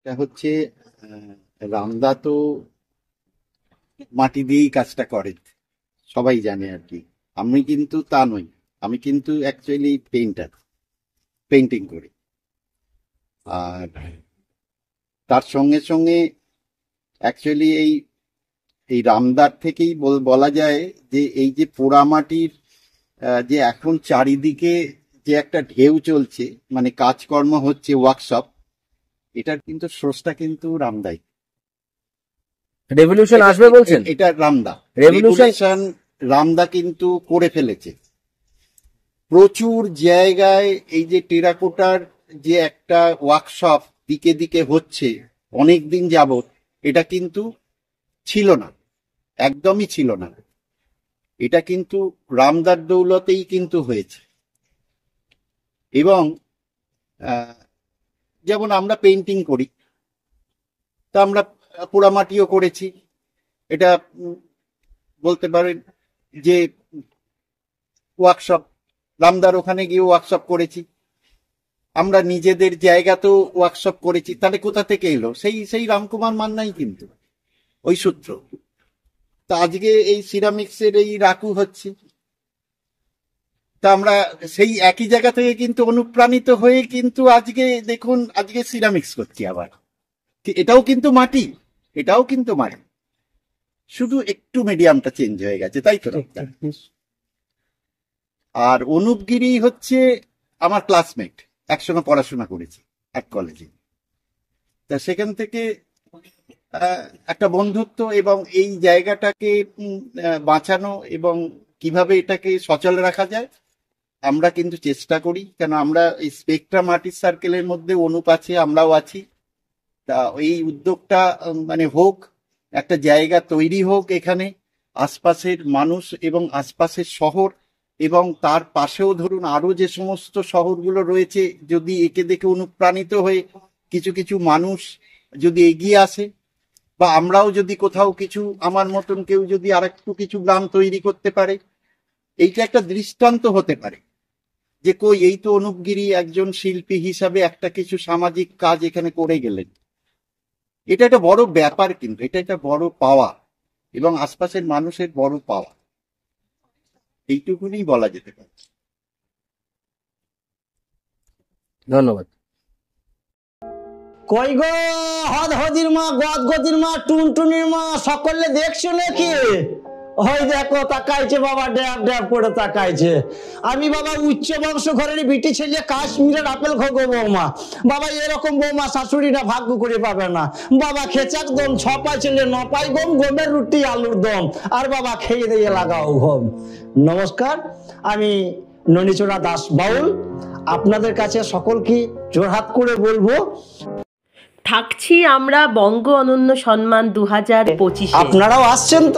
এটা হচ্ছে রামদা তো মাটি দিয়েই কাজটা করে, সবাই জানে আর কি। আমি কিন্তু তা নই, আমি কিন্তু অ্যাকচুয়ালি পেইন্টার, পেইন্টিং করি। আর তার সঙ্গে সঙ্গে অ্যাকচুয়ালি এই এই রামদার থেকেই বলা যায় যে এই যে পোড়ামাটির যে এখন চারিদিকে যে একটা ঢেউ চলছে, মানে কাজকর্ম হচ্ছে, ওয়ার্কশপ, এটার কিন্তু স্রষ্টা কিন্তু রামদাই। রেভলিউশন আসবে বলছেন? এটা রামদা, রেভলিউশন রামদা কিন্তু করে ফেলেছে প্রচুর জায়গায়। এই যে টেরাকোটার যে একটা ওয়ার্কশপ দিকে দিকে হচ্ছে অনেক দিন যাবত, এটা কিন্তু ছিল না, একদমই ছিল না। এটা কিন্তু রামদার দৌলতেই কিন্তু হয়েছে। এবং যেমন আমরা পেইন্টিং করি, তা আমরা পোড়ামাটিও করেছি। এটা বলতে পারেন যে ওয়ার্কশপ, রামদার ওখানে গিয়ে ওয়ার্কশপ করেছি, আমরা নিজেদের জায়গাতেও ওয়ার্কশপ করেছি। তাহলে কোথা থেকে এলো? সেই সেই রামকুমার মান্নাই কিন্তু, ওই সূত্র। তা আজকে এই সিরামিক্সের এই রাকু হচ্ছে, তা আমরা সেই একই জায়গা থেকে কিন্তু অনুপ্রাণিত হয়ে কিন্তু আজকে দেখুন, আজকে সিরামিক্স করছি আবার। এটাও কিন্তু মাটি, এটাও কিন্তু মাটি, শুধু একটু মিডিয়ামটা চেঞ্জ হয়ে গেছে, তাই তো? আর অনুপ গিরি হচ্ছে আমার ক্লাসমেট, একসঙ্গে পড়াশোনা করেছি এক কলেজে। তা সেখান থেকে একটা বন্ধুত্ব, এবং এই জায়গাটাকে বাঁচানো এবং কিভাবে এটাকে সচল রাখা যায় আমরা কিন্তু চেষ্টা করি। কেন আমরা এই স্পেকট্রাম আর্টিস্ট সার্কেলের মধ্যে অনুপ আছে, আমরাও আছি। তা এই উদ্যোগটা মানে হোক, একটা জায়গা তৈরি হোক এখানে, আশপাশের মানুষ এবং আশপাশের শহর এবং তার পাশেও ধরুন আরো যে সমস্ত শহরগুলো রয়েছে, যদি একে দেখে অনুপ্রাণিত হয়ে কিছু কিছু মানুষ যদি এগিয়ে আসে, বা আমরাও যদি কোথাও কিছু, আমার মতন কেউ যদি আরেকটু কিছু গ্রাম তৈরি করতে পারে, এইটা একটা দৃষ্টান্ত হতে পারে যে কই, এই তো অনুপ গিরি একজন শিল্পী হিসাবে একটা কিছু সামাজিক কাজ এখানে করে গেলেন। এটা একটা বড় ব্যাপার, কিন্তু এটা একটা বড় পাওয়া এবং আশপাশের মানুষের বড় পাওয়া, এইটুকুনি বলা যেতে পারে। ধন্যবাদ। কই গো হদ হদির মা, গদ গদির মা, টুনটুনির মা, সকলে দেখছো নাকি? ওই দেখো তাকাইছে বাবা, ড্যাব ড্যাব করে তাকাইছে। আমি বাবা উচ্চ বংশ ঘরের বিটি ছেলে, কাশ্মীরের আপেল খোগো বৌমা। বাবা এরকম বৌমা শাশুড়িরা ভাগ্য করে পাবে না। বাবা খেচাক দম, ছপাই ছেলে নপাই গম, গমের রুটি আলুর দম, আর বাবা খেয়ে দিয়ে লাগাও ঘম। নমস্কার, আমি ননীচোড়া দাস বাউল আপনাদের কাছে সকলকে জোড়হাত করে বলবো, থাকছি আমরা বঙ্গ অনন্য সম্মান 2025। আপনারাও আসছেন তো?